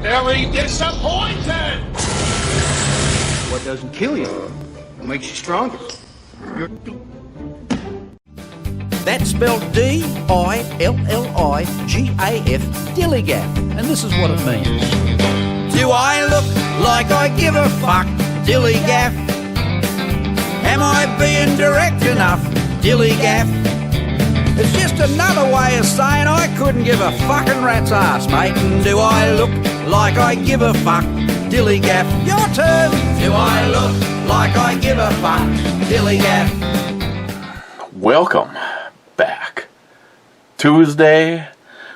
Billy disappointed! What doesn't kill you makes you stronger. That's spelled D-I-L-L-I-G-A-F, Dillygaff, and this is what it means. Do I look like I give a fuck, Dillygaff? Am I being direct enough, Dillygaff? It's just another way of saying I couldn't give a fucking rat's ass, mate. And do I look like I give a fuck, Dillygaff? Your turn. Do I look like I give a fuck, Dillygaff? Welcome back. Tuesday,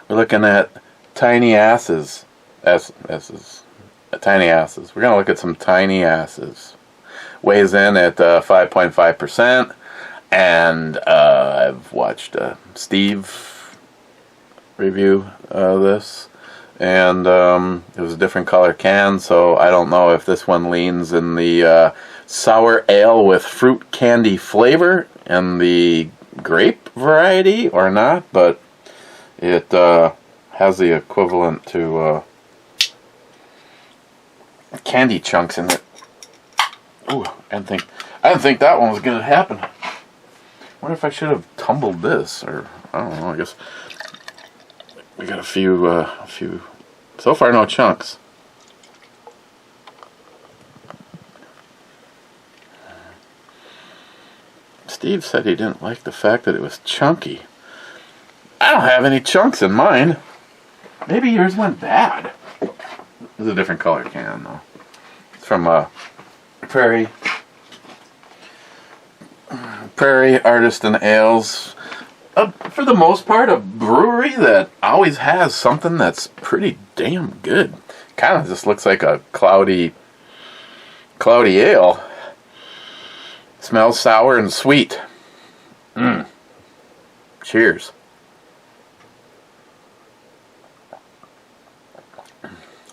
we're looking at tiny asses. Tiny asses. We're going to look at some tiny asses. Weighs in at 5.5%. And I've watched Steve review this. And it was a different color can, so I don't know if this one leans in the sour ale with fruit candy flavor and the grape variety or not, but it has the equivalent to candy chunks in it. Ooh, I didn't think that one was going to happen. I wonder if I should have tumbled this, or I don't know. I guess we got a few. So far, no chunks. Steve said he didn't like the fact that it was chunky. I don't have any chunks in mine. Maybe yours went bad. It's a different color can, though. It's from Prairie Artisan Ales. For the most part, a brewery that always has something that's pretty damn good. Kind of just looks like a cloudy ale. Smells sour and sweet. Cheers.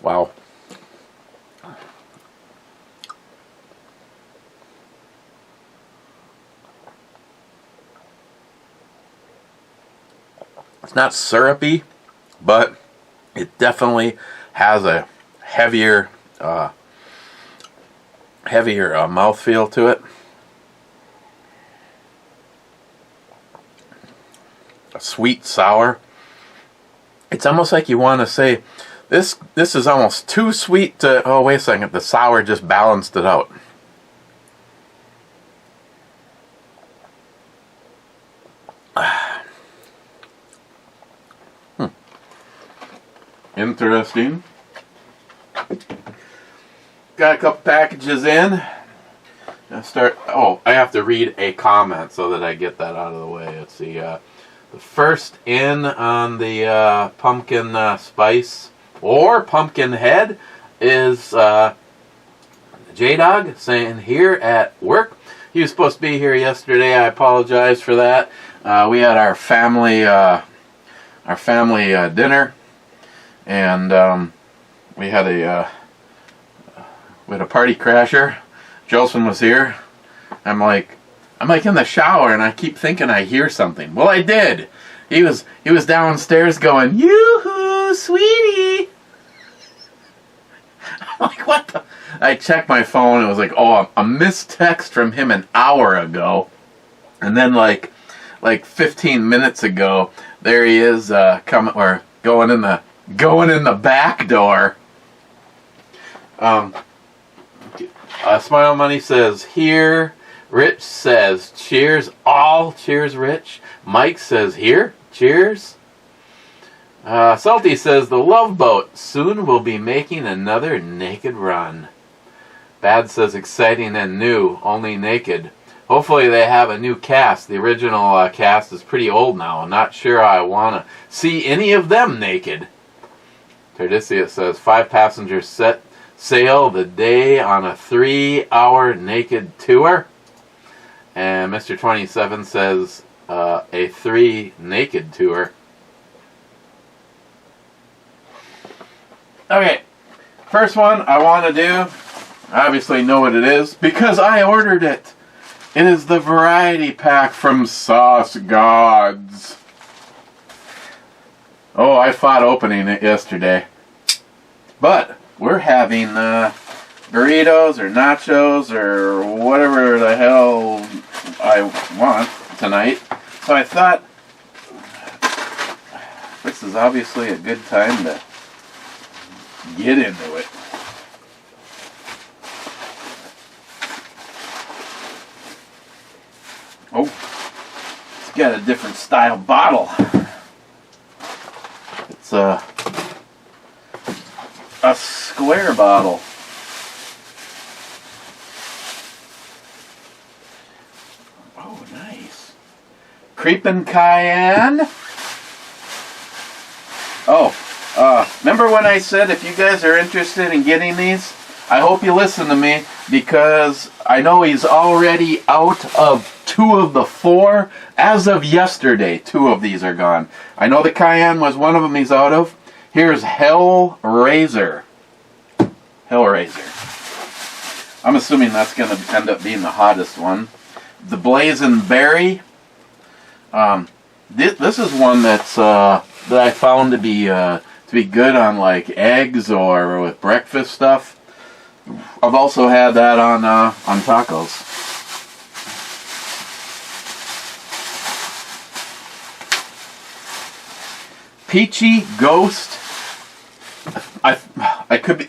Wow. It's not syrupy, but it definitely has a heavier mouthfeel to it. A sweet sour. It's almost like you want to say, this is almost too sweet to, oh wait a second, the sour just balanced it out. Interesting. Got a couple packages in. I have to read a comment so that I get that out of the way. Let's see. The first in on the pumpkin spice or pumpkin head is J-Dog saying here at work. He was supposed to be here yesterday. I apologize for that. We had our family dinner. And we had a party crasher. Jolson was here. I'm like in the shower, and I keep thinking I hear something. Well, I did. He was downstairs going, "Yoo-hoo, sweetie." I'm like, what the? I checked my phone. It was like, oh, a missed text from him an hour ago, and then like 15 minutes ago, there he is going in the back door. Smile Money says here. Rich says cheers all. Cheers, Rich. Mike says here. Cheers. Salty says the Love Boat soon will be making another naked run. Bad says exciting and new, only naked. Hopefully they have a new cast. The original cast is pretty old now. I'm not sure I want to see any of them naked. Tardisia says 5 passengers set sail the day on a 3-hour naked tour. And Mr. 27 says a 3 naked tour. Okay, first one I want to do, I obviously know what it is because I ordered it. It is the variety pack from Sauce Gods. Oh, I fought opening it yesterday. But we're having burritos or nachos or whatever the hell I want tonight. So I thought this is obviously a good time to get into it. Oh, it's got a different style bottle. It's a square bottle. Oh, nice. Creepin' Cayenne. Oh, remember when I said if you guys are interested in getting these, I hope you listen to me, because I know he's already out of 2 of the 4. As of yesterday, 2 of these are gone. I know the Cayenne was one of them he's out of. Here's Hellraiser. Hellraiser. I'm assuming that's going to end up being the hottest one. The Blazing Berry. This is one that's that I found to be good on like eggs or with breakfast stuff. I've also had that on tacos. Peachy Ghost. I could be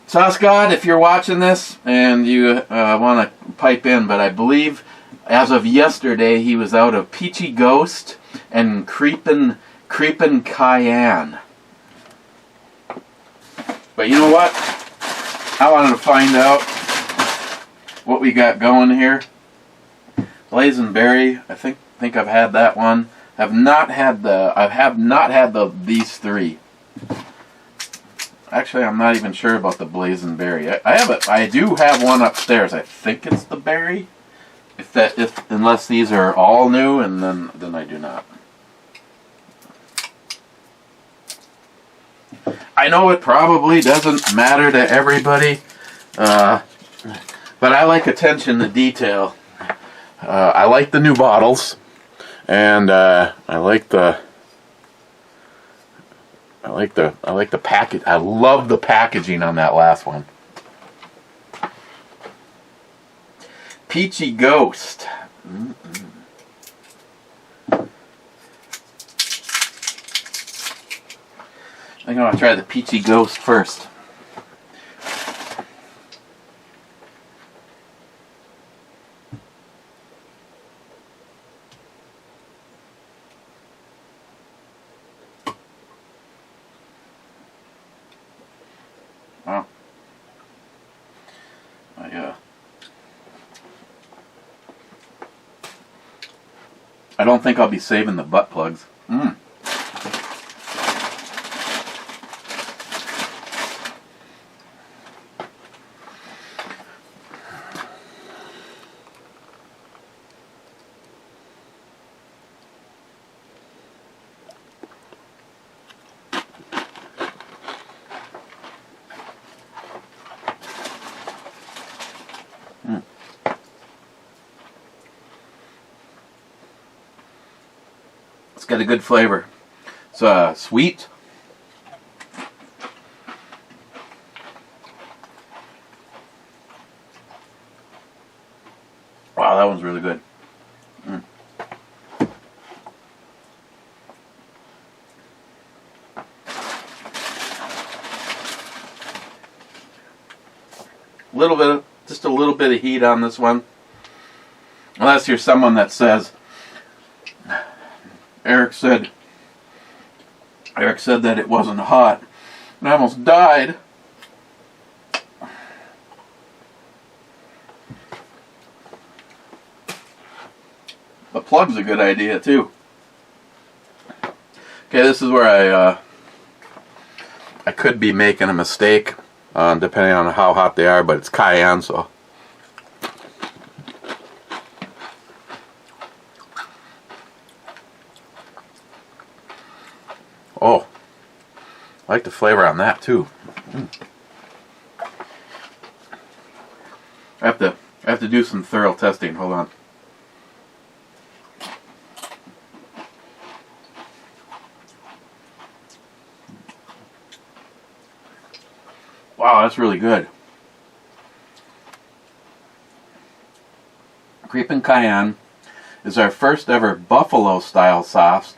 Sauce God, if you're watching this and you want to pipe in, but I believe as of yesterday he was out of Peachy Ghost and Creepin' Cayenne. But you know what? I wanted to find out what we got going here. Blazing Berry. I think I've had that one. I have not had these 3. Actually, I'm not even sure about the Blazing Berry. I do have one upstairs. I think it's the berry. Unless these are all new, and then I do not. I know it probably doesn't matter to everybody, but I like attention to detail. I like the new bottles, and I like the package. I love the packaging on that last one. Peachy Ghost. I'm going to try the Peachy Ghost first. Wow. I don't think I'll be saving the butt plugs. It's got a good flavor. It's sweet. Wow, that one's really good. Just a little bit of heat on this one. Unless you're someone that says, Eric said that it wasn't hot, and I almost died. The plug's a good idea too. Okay, this is where I could be making a mistake, depending on how hot they are, but it's cayenne, so. Oh, I like the flavor on that too. I have to do some thorough testing. Hold on. Wow, that's really good. Creeping Cayenne is our first ever buffalo style sauce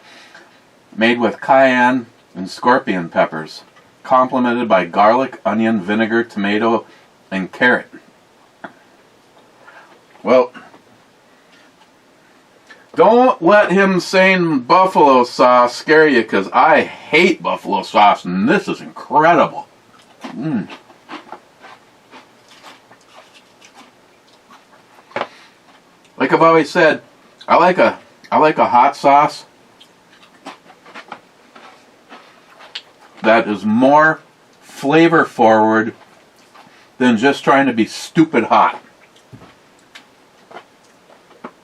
made with cayenne and scorpion peppers, complemented by garlic, onion, vinegar, tomato, and carrot. Well, don't let him saying buffalo sauce scare you, because I hate buffalo sauce, and this is incredible. Like I've always said, I like a hot sauce that is more flavor forward than just trying to be stupid hot.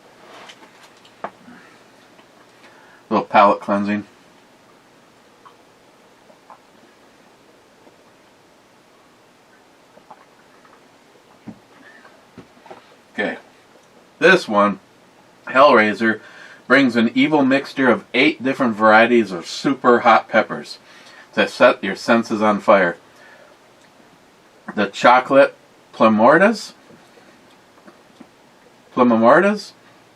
A little palate cleansing. Okay. This one, Hellraiser, brings an evil mixture of 8 different varieties of super hot peppers to set your senses on fire. The chocolate plumortas,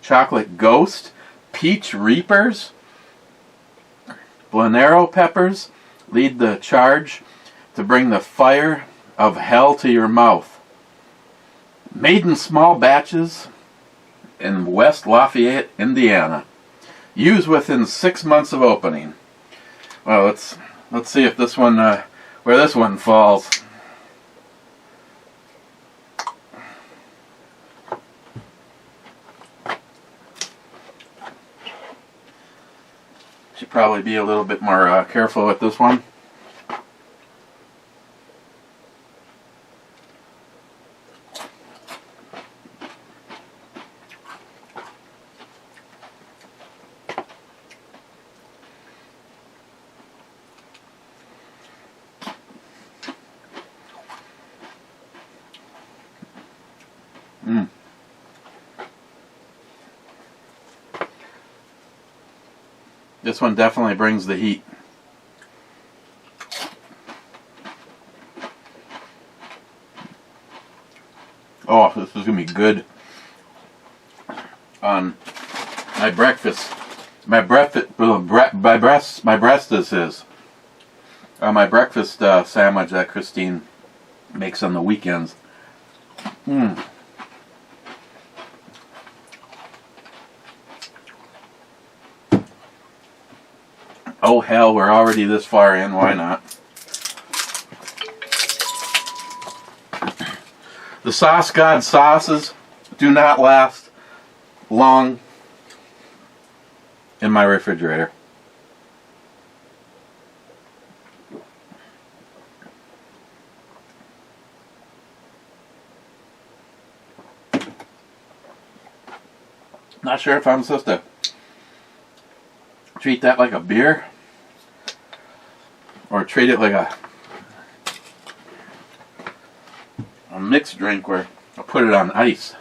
chocolate ghost, peach reapers, Blanero peppers lead the charge to bring the fire of hell to your mouth. Made in small batches in West Lafayette, Indiana. Used within 6 months of opening. Well, let's see if this one where this one falls. Should probably be a little bit more careful with this one. This one definitely brings the heat. Oh, this is going to be good on my breakfast. My breakfast sandwich that Christine makes on the weekends. Oh hell, we're already this far in, why not? The Sauce God sauces do not last long in my refrigerator. Not sure if I'm supposed to treat that like a beer or treat it like a mixed drink where I'll put it on ice.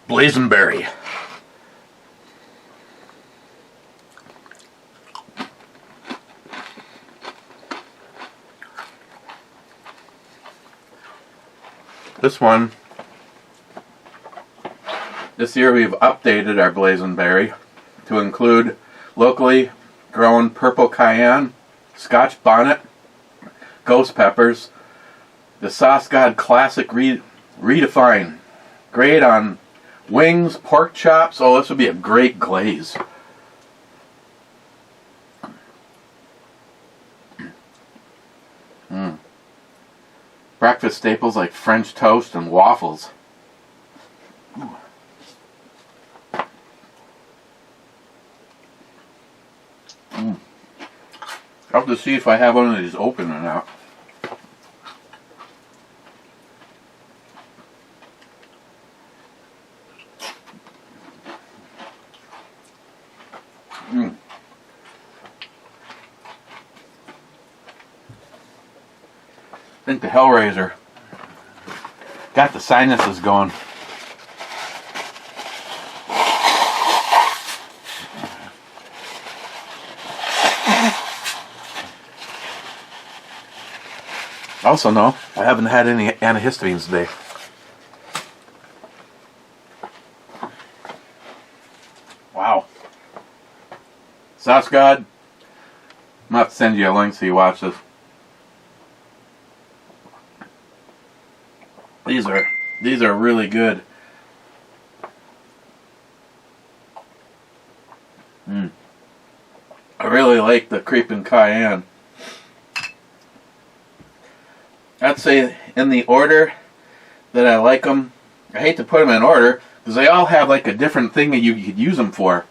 Blazonberry. This year we've updated our Blazonberry to include locally grown purple cayenne, Scotch bonnet, ghost peppers, the Sauce God Classic Redefine. Great on wings, pork chops. Oh, this would be a great glaze. Breakfast staples like French toast and waffles. Ooh. I'll have to see if I have one of these open or not. I think the Hellraiser got the sinuses going. Also, no, I haven't had any antihistamines today. Wow. Sauce God, I'm gonna have to send you a link so you watch this. These are really good. I really like the creeping cayenne. I'd say in the order that I like them, I hate to put them in order because they all have like a different thing that you could use them for.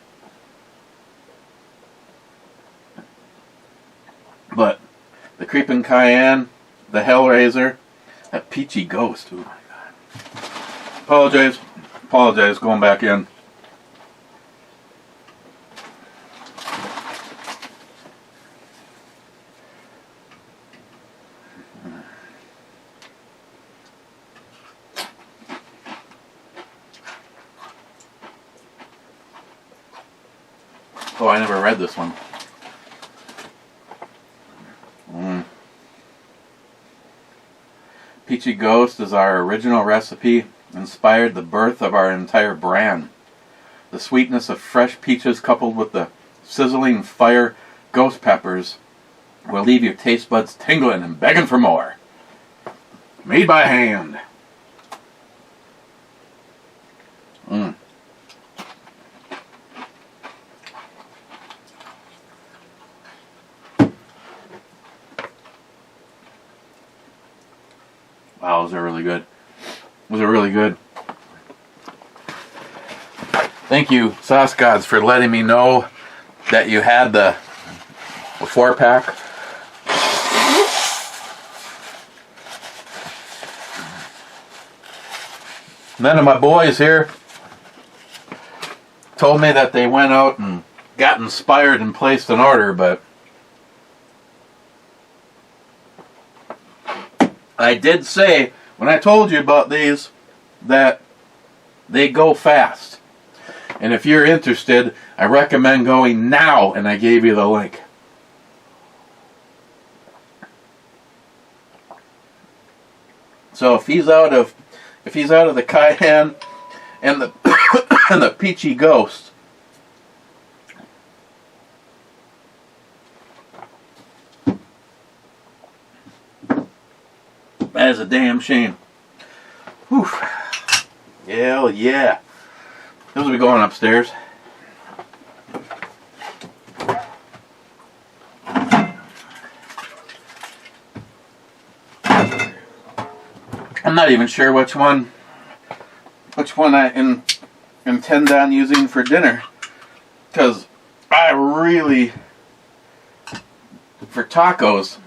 But the creeping cayenne, the Hellraiser, that peachy ghost. Oh my god. Apologize, going back in. Oh, I never read this one. Peachy Ghost is our original recipe, inspired the birth of our entire brand. The sweetness of fresh peaches coupled with the sizzling fire ghost peppers will leave your taste buds tingling and begging for more. Made by hand. Wow, those are really good. Those are really good. Thank you, Sauce Gods, for letting me know that you had the 4-pack. None of my boys here told me that they went out and got inspired and placed an order, but I did say, when I told you about these, that they go fast. And if you're interested, I recommend going now, and I gave you the link. So if he's out of the cayenne and the and the peachy ghost, that is a damn shame. Whew. Hell yeah. Those will be going upstairs. I'm not even sure which one I intend on using for dinner, because I really, for tacos,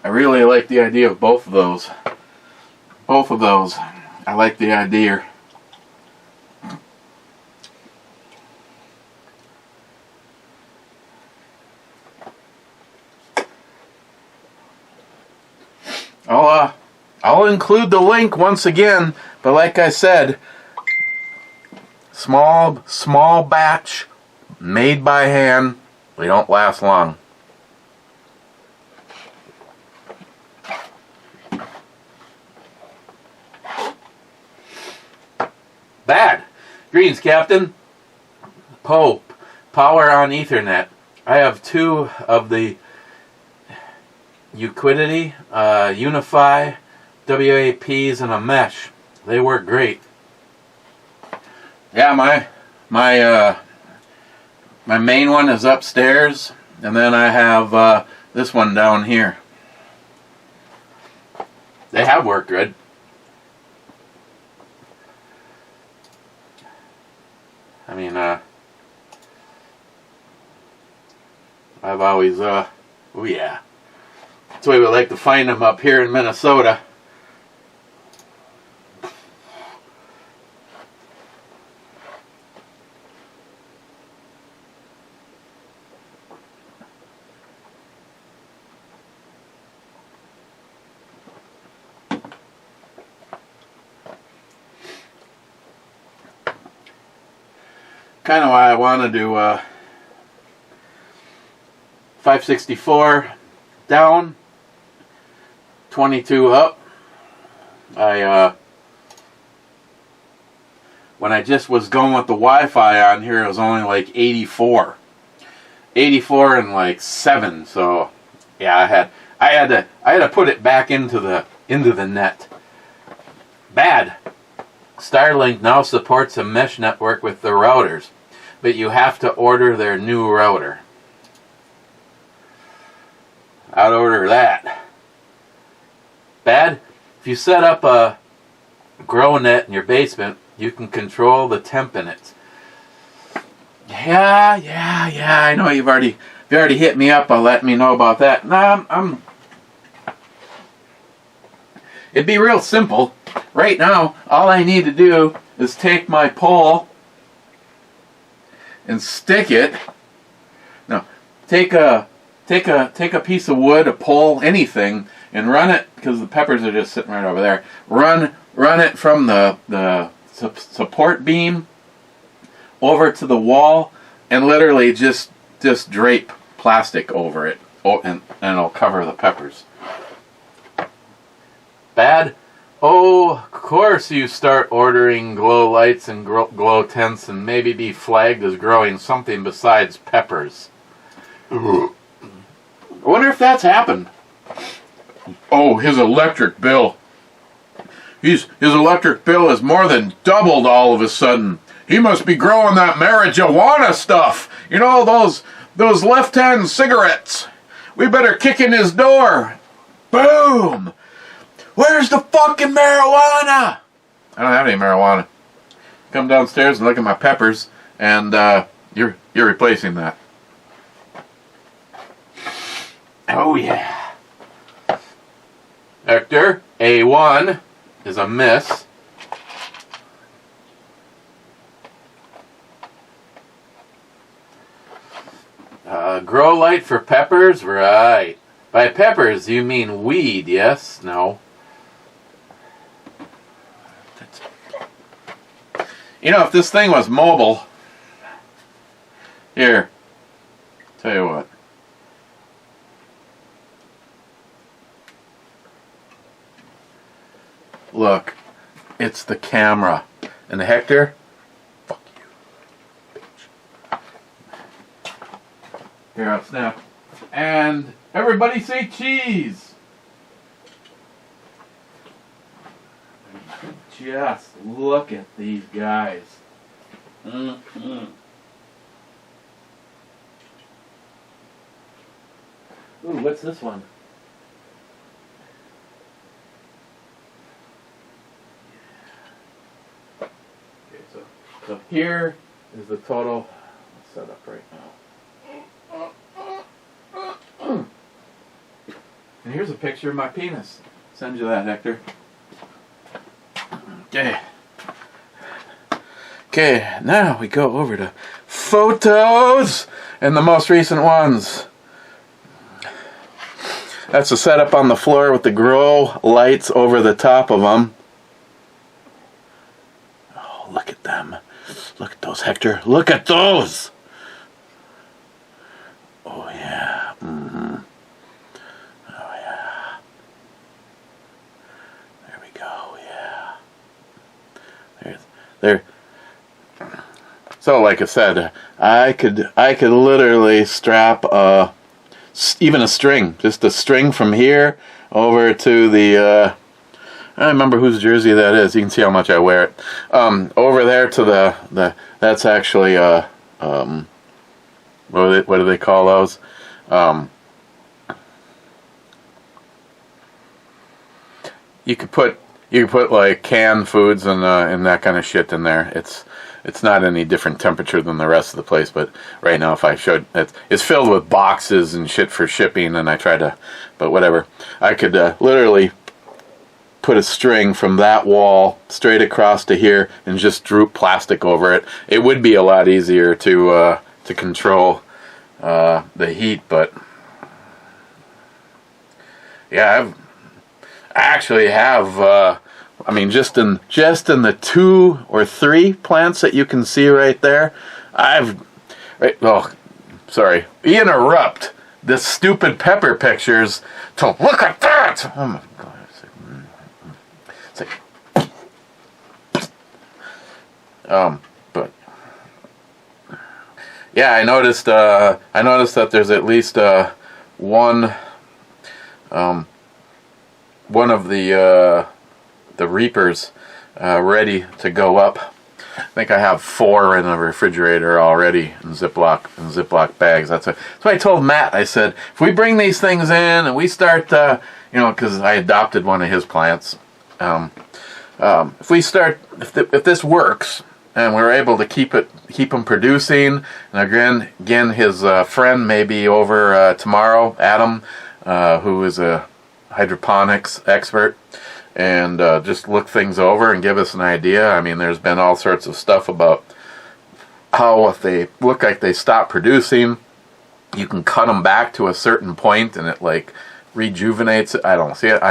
I really like the idea of both of those. Both of those. I like the idea. I'll include the link once again, but like I said, small batch, made by hand. They don't last long. Bad. Greens, Captain. Pope. Power on Ethernet. I have 2 of the Uquidity, Unify, WAPs, and a mesh. They work great. Yeah, my main one is upstairs, and then I have this one down here. They have worked good. I mean, I've always, oh yeah. That's the way we like to find them up here in Minnesota. Kind of why I want to do 564 down 22 up. When I just was going with the Wi-Fi on here, it was only like 84. 84 and like 7. So yeah, I had to put it back into the net. Bad. Starlink now supports a mesh network with their routers, but you have to order their new router. I'd order that. Bad. If you set up a grow net in your basement, you can control the temp in it. Yeah. I know you've already hit me up. Let me know about that. Nah, it'd be real simple. Right now, all I need to do is take my pole and stick it. No, take a piece of wood, a pole, anything, and run it, because the peppers are just sitting right over there. Run it from the support beam over to the wall, and literally just drape plastic over it, and it'll cover the peppers. Bad? Oh, of course you start ordering glow lights and glow tents and maybe be flagged as growing something besides peppers. I wonder if that's happened. Oh, his electric bill. His electric bill has more than doubled all of a sudden. He must be growing that marijuana stuff. You know, those left-hand cigarettes. We better kick in his door. Boom! Where's the fucking marijuana? I don't have any marijuana. Come downstairs and look at my peppers, and you're replacing that. Oh yeah. Hector, A1 is a miss. Grow light for peppers? Right. By peppers, you mean weed, yes? No. You know, if this thing was mobile... Here. Tell you what. Look. It's the camera. And Hector... Fuck you, bitch. Here, I'll snap. And everybody say cheese! Just look at these guys. Ooh, what's this one? Okay, so here is the total setup right now. And here's a picture of my penis. Send you that, Hector. Okay, now we go over to photos and the most recent ones. That's the setup on the floor with the grow lights over the top of them. Oh, look at them. Look at those, Hector. Look at those! Oh, yeah. Mm-hmm. Oh, yeah. There we go, yeah. There. So, like I said, I could literally strap even a string, just a string from here over to the. I don't remember whose jersey that is. You can see how much I wear it. Over there to the that's actually what do they call those? You could put like canned foods and that kind of shit in there. It's not any different temperature than the rest of the place, but right now if I showed it's filled with boxes and shit for shipping, and I try to, but whatever. I could literally put a string from that wall straight across to here and just droop plastic over it. It would be a lot easier to control the heat, but yeah, I actually have. I mean, just in the 2 or 3 plants that you can see right there, interrupt. the stupid pepper pictures to look at that. Oh my God. It's like, but yeah, I noticed that there's at least one of the reapers ready to go up. I think I have 4 in the refrigerator already in Ziploc bags. That's what I told Matt. I said, if we bring these things in and we start, because I adopted one of his plants. If this works and we're able to keep them producing, and again, his friend may be over tomorrow, Adam, who is a hydroponics expert, and just look things over and give us an idea. I mean, there's been all sorts of stuff about how if they look like they stop producing, you can cut them back to a certain point and it like rejuvenates it. I don't see it.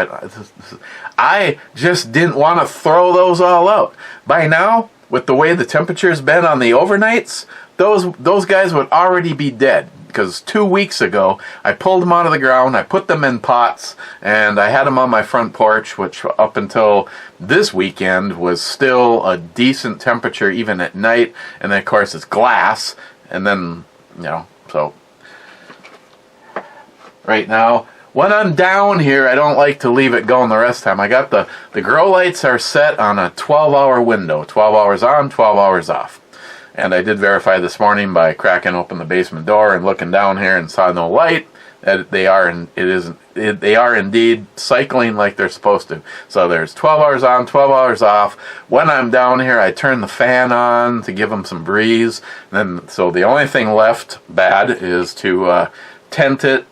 I just didn't want to throw those all out. By now, with the way the temperature's been on the overnights, those guys would already be dead. Because 2 weeks ago, I pulled them out of the ground, I put them in pots, and I had them on my front porch, which up until this weekend was still a decent temperature even at night. And then, of course, it's glass. And then, so right now, when I'm down here, I don't like to leave it going the rest of the time. I got the grow lights are set on a 12-hour window, 12 hours on, 12 hours off. And I did verify this morning by cracking open the basement door and looking down here and saw no light that they are indeed cycling like they're supposed to. So there's 12 hours on, 12 hours off. When I'm down here, I turn the fan on to give them some breeze. So the only thing left bad is to tent it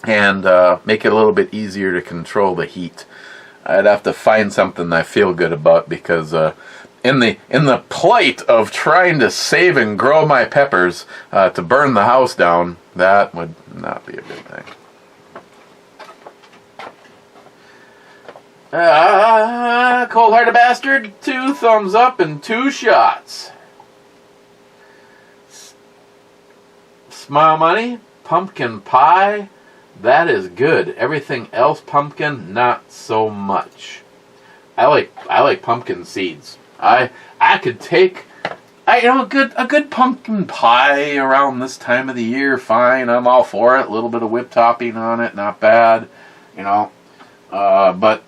and make it a little bit easier to control the heat. I'd have to find something I feel good about, because in the plight of trying to save and grow my peppers, to burn the house down, that would not be a good thing. Cold-hearted bastard, 2 thumbs up and 2 shots. Smile money, pumpkin pie, that is good. Everything else pumpkin, not so much. I like pumpkin seeds. I could take, a good pumpkin pie around this time of the year, fine. I'm all for it. A little bit of whipped topping on it, not bad. But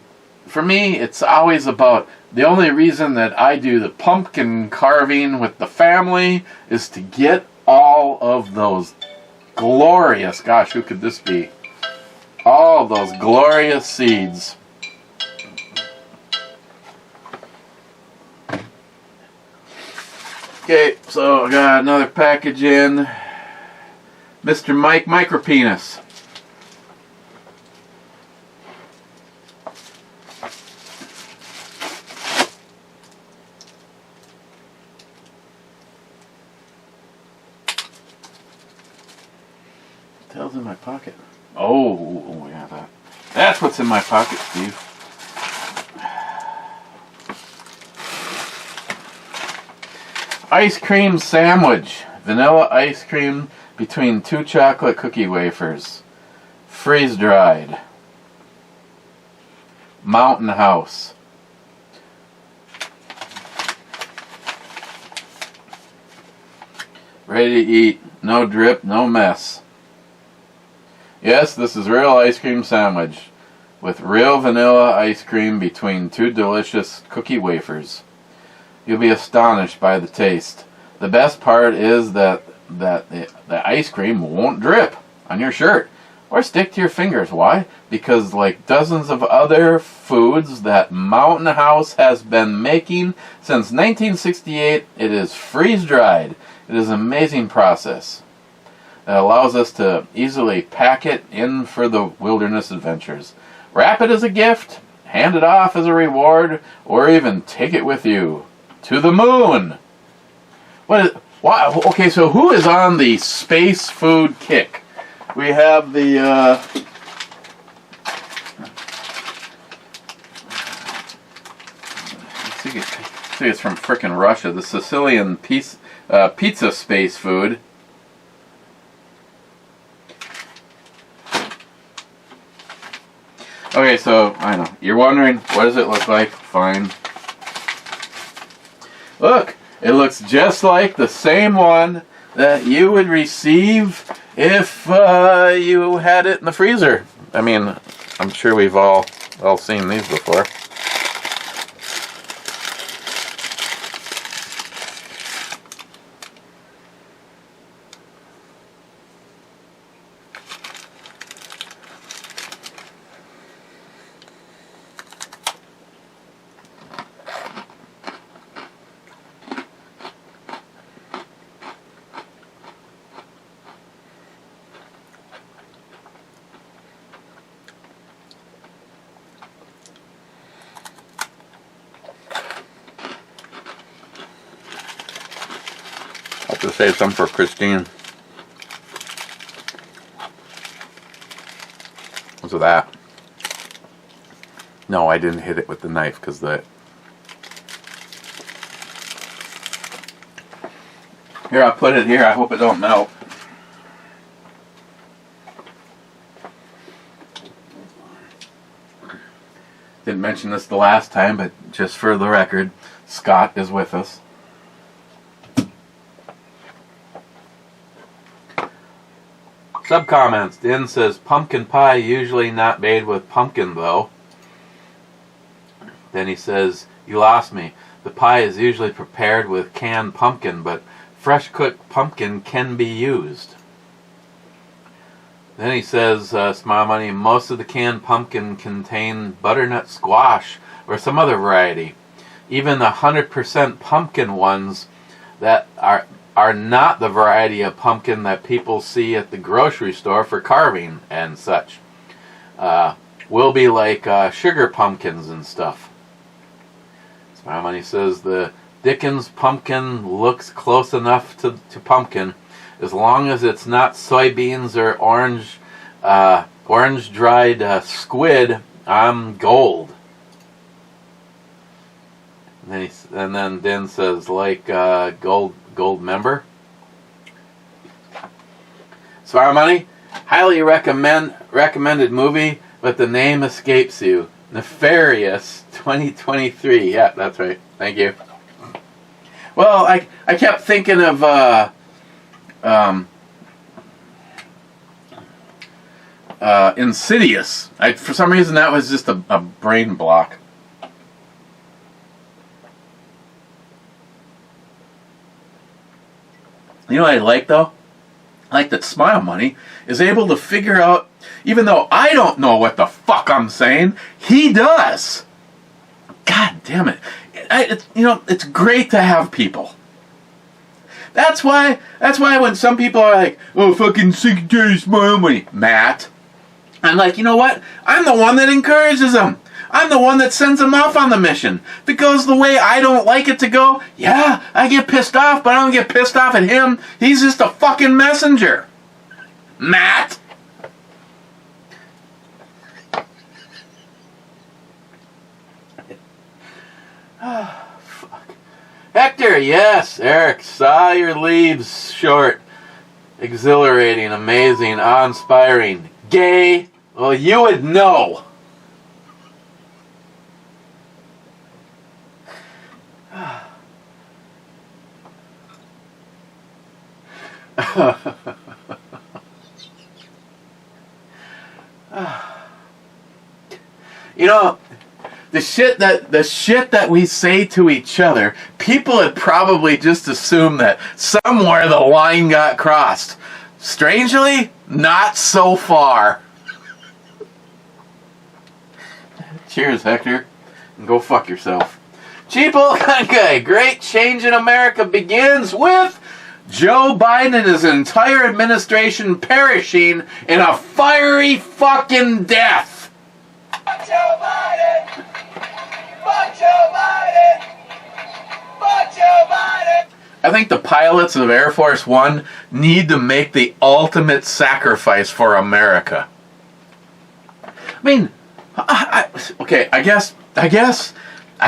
for me, it's always about, the only reason that I do the pumpkin carving with the family is to get all of those glorious, gosh, who could this be? All those glorious seeds. Okay, so I got another package in. Mr. Mike Micropenis. What the hell's in my pocket? Oh yeah, that's what's in my pocket, Steve. Ice cream sandwich. Vanilla ice cream between 2 chocolate cookie wafers. Freeze dried. Mountain House. Ready to eat. No drip, no mess. Yes, this is real ice cream sandwich with real vanilla ice cream between 2 delicious cookie wafers. You'll be astonished by the taste. The best part is that the ice cream won't drip on your shirt or stick to your fingers. Why? Because like dozens of other foods that Mountain House has been making since 1968, it is freeze-dried. It is an amazing process that allows us to easily pack it in for the wilderness adventures. Wrap it as a gift, hand it off as a reward, or even take it with you to the moon. Okay, so who is on the space food kick? We have the I think it's from frickin' Russia. The Sicilian pizza space food. Okay, so, I know. You're wondering, what does it look like? Fine. Look, it looks just like the same one that you would receive if you had it in the freezer. I mean, I'm sure we've all seen these before. I'll have to save some for Christine. What's with that? No, I didn't hit it with the knife because the... Here, I'll put it here. I hope it don't melt. Didn't mention this the last time, but just for the record, Scott is with us. Sub-comments. Dan says, pumpkin pie usually not made with pumpkin, though. Then he says, you lost me. The pie is usually prepared with canned pumpkin, but fresh cooked pumpkin can be used. Then he says, Smile Money, most of the canned pumpkin contain butternut squash or some other variety. Even the 100% pumpkin ones that are not the variety of pumpkin that people see at the grocery store for carving and such. Will be like sugar pumpkins and stuff. Smile Money says the Dickens pumpkin looks close enough to pumpkin as long as it's not soybeans or orange dried squid. I'm gold. And then Dan says like gold member. Smile Money, highly recommended movie, but the name escapes you. Nefarious 2023. Yeah, that's right. Thank you. Well, I kept thinking of Insidious. For some reason that was just a brain block. You know what I like though? I like that Smile Money is able to figure out, even though I don't know what the fuck I'm saying, he does. God damn it. It's great to have people. That's why when some people are like, oh, fucking Secretary Smile Money, Matt, I'm like, you know what? I'm the one that encourages them. I'm the one that sends them off on the mission. If it goes the way I don't like it to go, yeah, I get pissed off, but I don't get pissed off at him. He's just a fucking messenger. Matt! Fuck. Hector, yes, Eric, saw your leaves short. Exhilarating, amazing, awe-inspiring. Gay? Well, you would know. You know, the shit that we say to each other, people would probably just assume that somewhere the line got crossed. Strangely, not so far. Cheers, Hector. And go fuck yourself. Cheap old guy, great change in America begins with Joe Biden and his entire administration perishing in a fiery fucking death. Fuck Joe Biden! Fuck Joe Biden! Fuck Joe Biden! I think the pilots of Air Force One need to make the ultimate sacrifice for America. I mean, okay, I guess I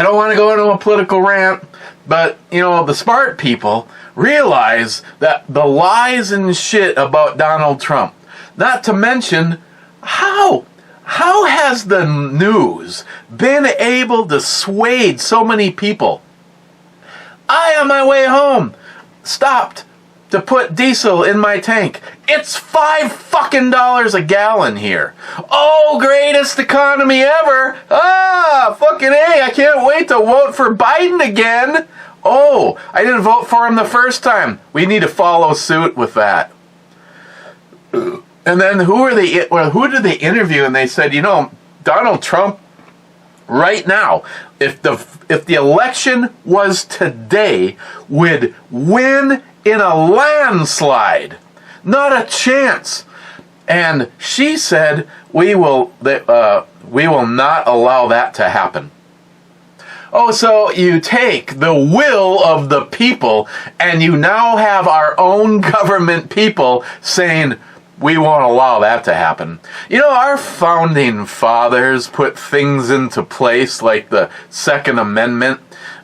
don't want to go into a political rant, but, the smart people realize that the lies and shit about Donald Trump, not to mention how How has the news been able to sway so many people? I, on my way home, stopped to put diesel in my tank. It's $5 fucking a gallon here. Oh, greatest economy ever. Ah, fucking A, I can't wait to vote for Biden again. Oh, I didn't vote for him the first time. We need to follow suit with that. And then who did they interview? And they said, you know, Donald Trump, right now, if the election was today, would win in a landslide. Not a chance. And she said, we will not allow that to happen. Oh, so you take the will of the people and you now have our own government people saying, we won't allow that to happen. You know, our founding fathers put things into place like the Second Amendment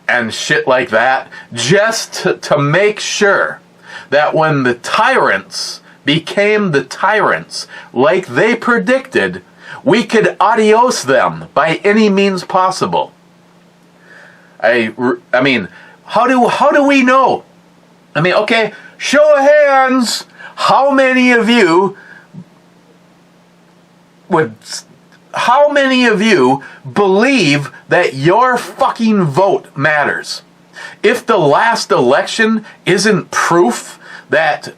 and shit like that just to make sure that when the tyrants became the tyrants like they predicted, we could adios them by any means possible. I mean, how do we know? I mean, okay, show of hands. How many of you believe that your fucking vote matters? If the last election isn't proof that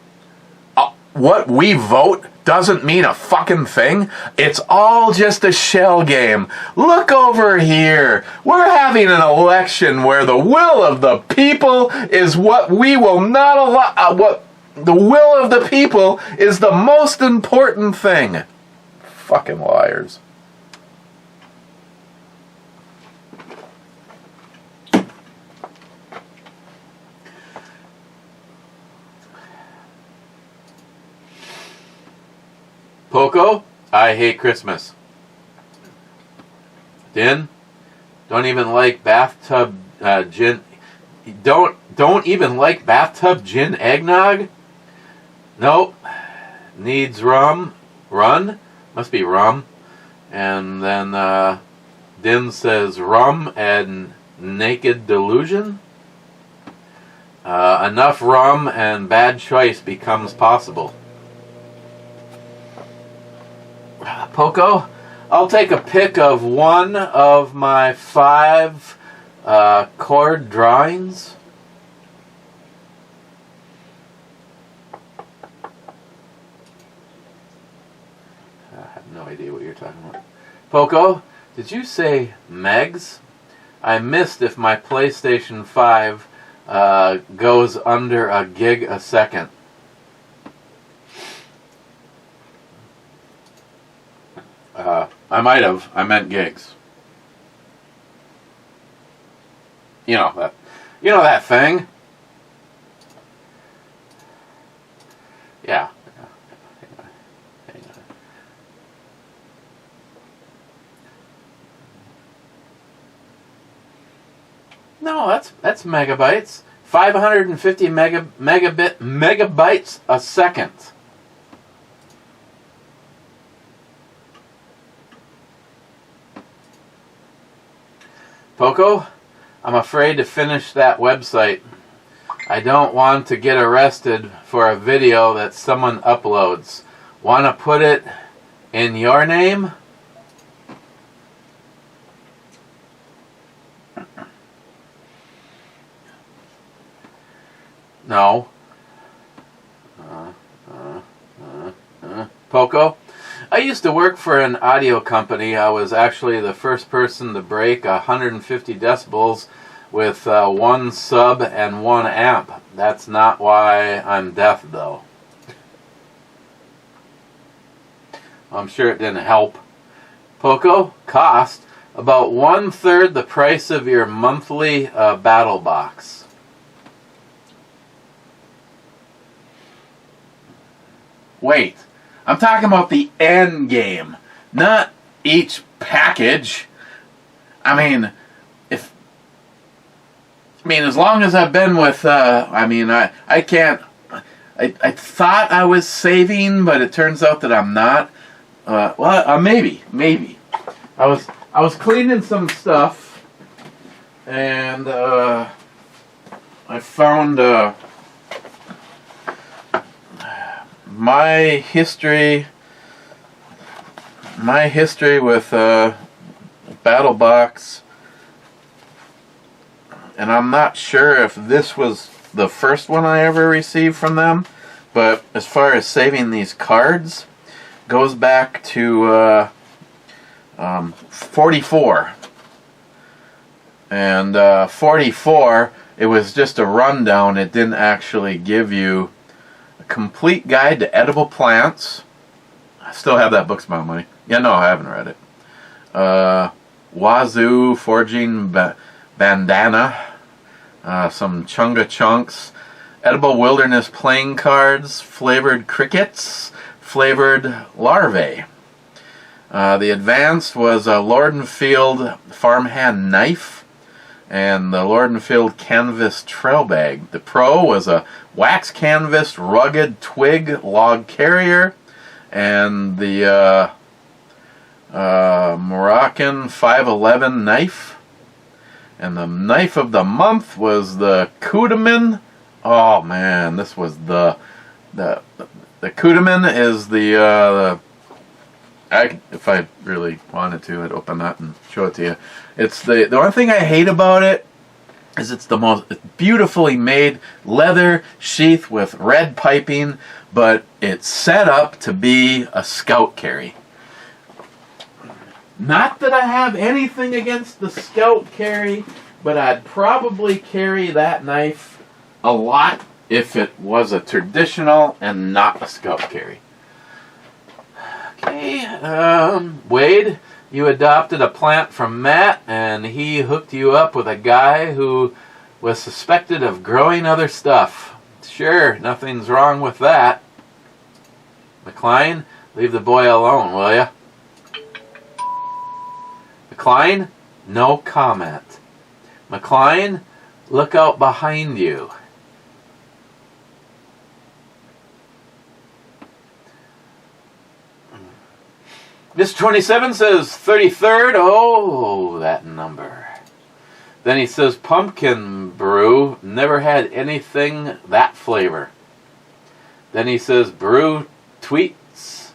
what we vote doesn't mean a fucking thing, it's all just a shell game. Look over here. We're having an election where the will of the people is what we will not allow. The will of the people is the most important thing. Fucking liars. Poco, I hate Christmas. Din, don't even like bathtub gin. Don't even like bathtub gin eggnog. Nope. Needs rum. Run? Must be rum. And then Din says rum and naked delusion. Enough rum and bad choice becomes possible. Poco, I'll take a pic of one of my 5 chord drawings. I have no idea what you're talking about. Poco, did you say megs? I missed if my PlayStation 5 goes under a gig a second. I might have. I meant gigs. You know that. You know that thing. Yeah. Hang on. No, that's megabytes. 550 megabytes a second. Poco, I'm afraid to finish that website. I don't want to get arrested for a video that someone uploads. Want to put it in your name? No. Poco? I used to work for an audio company. I was actually the first person to break 150 decibels with 1 sub and 1 amp. That's not why I'm deaf, though. I'm sure it didn't help. Poco, cost about 1/3 the price of your monthly battle box. Wait. I'm talking about the end game, not each package. I mean, as long as I've been with, I can't. I thought I was saving, but it turns out that I'm not. Maybe. I was cleaning some stuff, and I found my history with Battle Box, and I'm not sure if this was the first one I ever received from them, but as far as saving these cards, goes back to 44. And 44, it was just a rundown. It didn't actually give you a complete guide to edible plants. I still have that book, Smile Money. Yeah, no, I haven't read it. Wazoo Forging Bandana. Some Chunga Chunks. Edible Wilderness Playing Cards. Flavored Crickets. Flavored Larvae. The advanced was a Lord & Field Farmhand Knife and the Lord & Field Canvas Trail Bag. The Pro was a wax canvas rugged twig log carrier, and the Moroccan 511 knife. And the knife of the month was the Kudaman. Oh man, this was the Kudaman is the if I really wanted to, I'd open that and show it to you. It's the only thing I hate about it is it's the most beautifully made leather sheath with red piping, but it's set up to be a scout carry. Not that I have anything against the scout carry, but I'd probably carry that knife a lot if it was a traditional and not a scout carry. Okay, Wade, you adopted a plant from Matt, and he hooked you up with a guy who was suspected of growing other stuff. Sure, nothing's wrong with that. McLean, leave the boy alone, will ya? McLean, no comment. McLean, look out behind you. Miss 27 says 33rd. Oh, that number. Then he says pumpkin brew. Never had anything that flavor. Then he says brew tweets.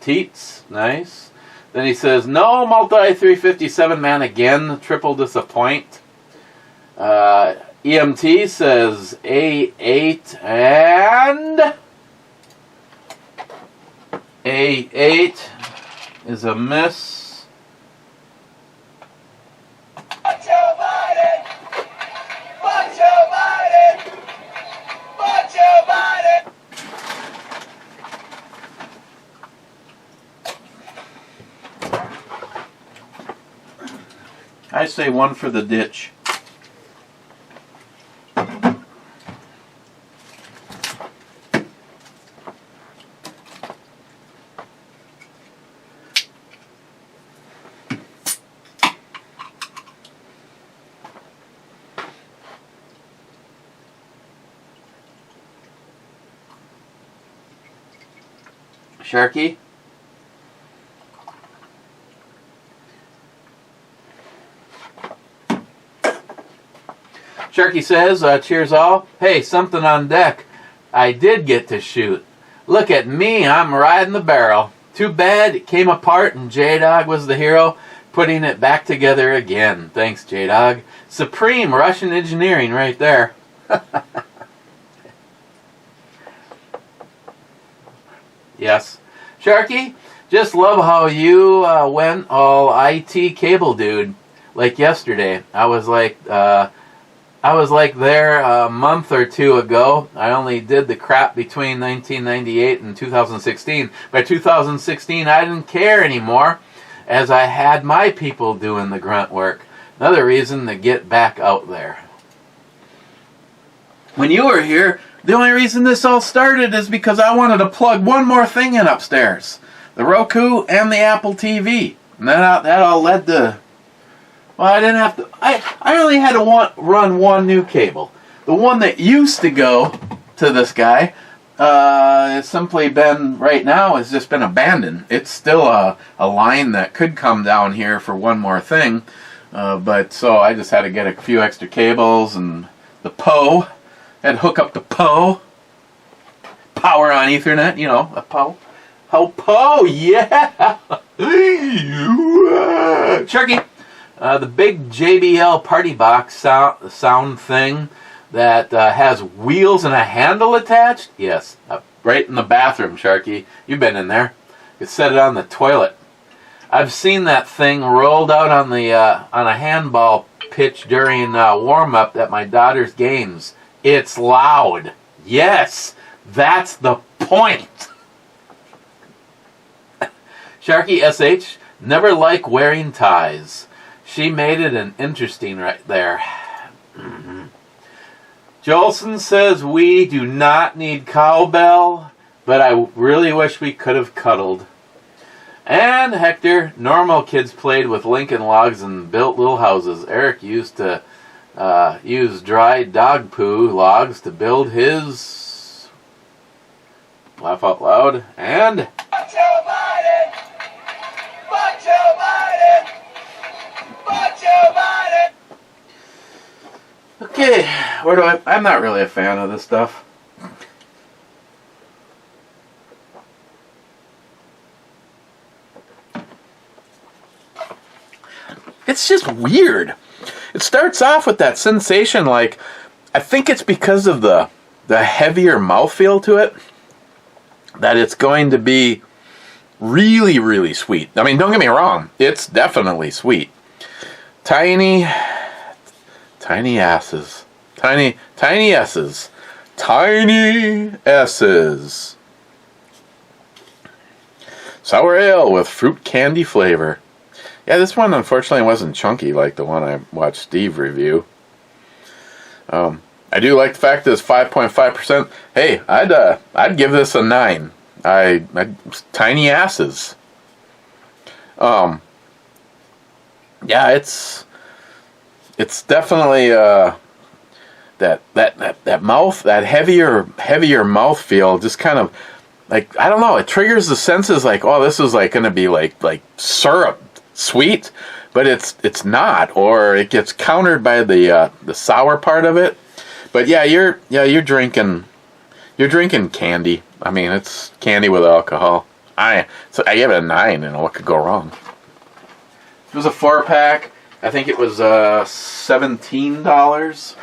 Teats. Nice. Then he says no multi 357 man again. Triple disappoint. EMT says A8 and A8 is a miss. Watch your body. Watch your body. Watch your body. I say one for the ditch. Sharky? Sharky says, cheers all. Hey, something on deck. I did get to shoot. Look at me, I'm riding the barrel. Too bad it came apart and J-Dog was the hero, putting it back together again. Thanks, J-Dog. Supreme Russian engineering right there. Yes. Sharky, just love how you went all IT cable dude like yesterday. I was like there a month or two ago. I only did the crap between 1998 and 2016. By 2016, I didn't care anymore, as I had my people doing the grunt work. Another reason to get back out there. When you were here, the only reason this all started is because I wanted to plug one more thing in upstairs. The Roku and the Apple TV. And that all led to... Well, I didn't have to... I only had to run one new cable. The one that used to go to this guy, it's simply been, right now, it's just been abandoned. It's still a line that could come down here for one more thing. But so I just had to get a few extra cables and the PO. Had to hook up the PO. Power on Ethernet, you know, a PO. Oh, PO, yeah! Sharky! The big JBL party box sound thing that has wheels and a handle attached? Yes, right in the bathroom, Sharky. You've been in there. You set it on the toilet. I've seen that thing rolled out on the on a handball pitch during warm-up at my daughter's games. It's loud. Yes, that's the point. Sharky SH, never like wearing ties. She made it an interesting right there. Jolson says we do not need cowbell, but I really wish we could have cuddled. And Hector, normal kids played with Lincoln logs and built little houses. Eric used to use dried dog poo logs to build his... Laugh out loud. And... Okay, where do I'm not really a fan of this stuff. It's just weird. It starts off with that sensation, like, I think it's because of the heavier mouthfeel to it, that it's going to be really, really sweet. I mean, don't get me wrong, it's definitely sweet. Tiny asses. Tiny S's. Tiny S's. Sour ale with fruit candy flavor. Yeah, this one unfortunately wasn't chunky like the one I watched Steve review. I do like the fact that it's 5.5%. Hey, I'd give this a 9. Tiny asses. Yeah, it's definitely that mouth, that heavier mouth feel, just kind of like, I don't know, it triggers the senses like, oh, this is like going to be like syrup sweet, but it's not, or it gets countered by the sour part of it. But yeah, you're drinking candy. I mean, it's candy with alcohol. I give it a 9, and what could go wrong? It was a 4-pack. I think it was $17.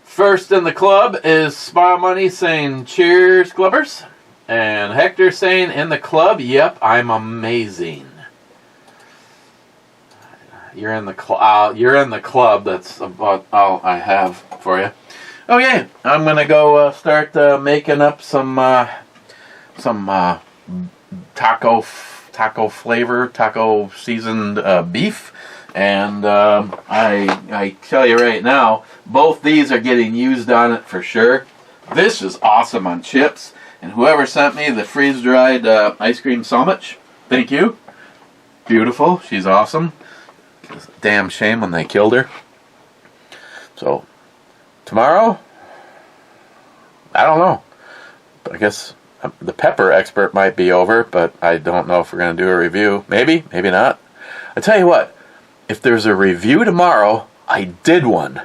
First in the club is Smile Money saying cheers, Clubbers. And Hector saying in the club, yep, I'm amazing. You're in the club. That's about all I have for you. Okay, I'm gonna go start making up some taco flavor, taco seasoned beef. And I tell you right now, both these are getting used on it for sure. This is awesome on chips. And whoever sent me the freeze-dried ice cream sandwich, thank you. Beautiful. She's awesome. It's a damn shame when they killed her. So, tomorrow, I don't know. I guess the pepper expert might be over, but I don't know if we're going to do a review. Maybe, maybe not. I tell you what, if there's a review tomorrow, I did one.